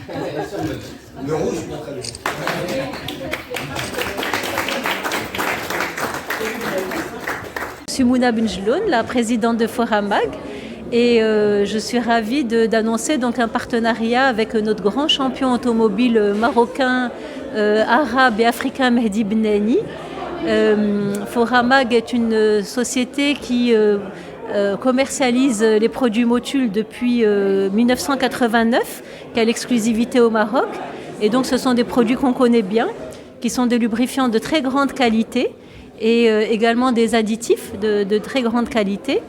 Le rouge, pas très bien. Je suis Mouna Benjeloun, la présidente de Foramag, et je suis ravie d'annoncer donc un partenariat avec notre grand champion automobile marocain, arabe et africain Mehdi Benani. Foramag est une société qui commercialise les produits Motul depuis 1989, qui a l'exclusivité au Maroc. Et donc ce sont des produits qu'on connaît bien, qui sont des lubrifiants de très grande qualité et également des additifs de très grande qualité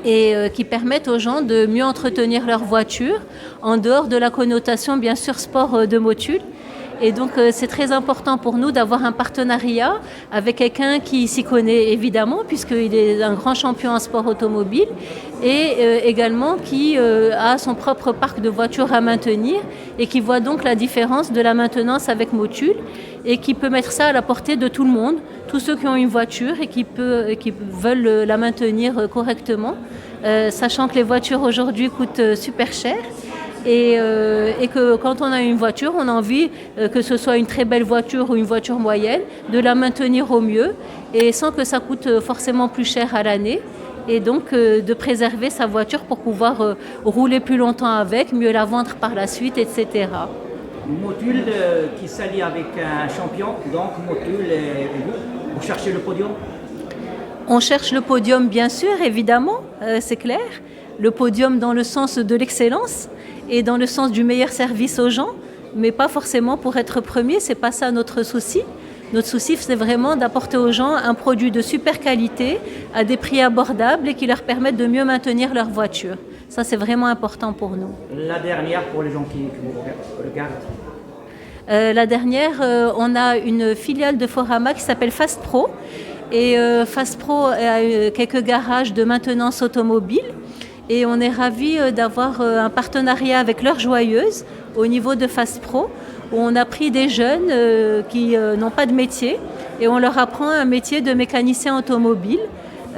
et qui permettent aux gens de mieux entretenir leur voiture en dehors de la connotation bien sûr sport de Motul. Et donc c'est très important pour nous d'avoir un partenariat avec quelqu'un qui s'y connaît évidemment puisqu'il est un grand champion en sport automobile et également qui a son propre parc de voitures à maintenir et qui voit donc la différence de la maintenance avec Motul et qui peut mettre ça à la portée de tout le monde, tous ceux qui ont une voiture et qui veulent la maintenir correctement, sachant que les voitures aujourd'hui coûtent super cher. Et que quand on a une voiture, on a envie que ce soit une très belle voiture ou une voiture moyenne, de la maintenir au mieux et sans que ça coûte forcément plus cher à l'année. Et donc de préserver sa voiture pour pouvoir rouler plus longtemps avec, mieux la vendre par la suite, etc. Motul qui s'allie avec un champion, donc Motul et vous cherchez le podium? On cherche le podium bien sûr, évidemment, c'est clair. Le podium dans le sens de l'excellence et dans le sens du meilleur service aux gens, mais pas forcément pour être premier, c'est pas ça notre souci. Notre souci, c'est vraiment d'apporter aux gens un produit de super qualité à des prix abordables et qui leur permettent de mieux maintenir leur voiture. Ça, c'est vraiment important pour nous. La dernière, pour les gens qui vous regardent. La dernière, on a une filiale de Forama qui s'appelle Fast Pro. Et Fast Pro a quelques garages de maintenance automobile. Et on est ravis d'avoir un partenariat avec L'Heure Joyeuse au niveau de Fast Pro, où on a pris des jeunes qui n'ont pas de métier et on leur apprend un métier de mécanicien automobile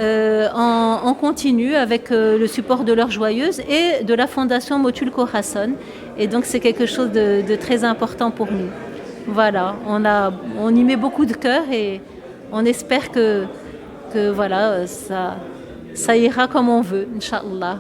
en continu avec le support de L'Heure Joyeuse et de la fondation Motul Khorasan. Et donc c'est quelque chose de très important pour nous. Voilà, on y met beaucoup de cœur et on espère que voilà, ça ira comme on veut, Inch'Allah.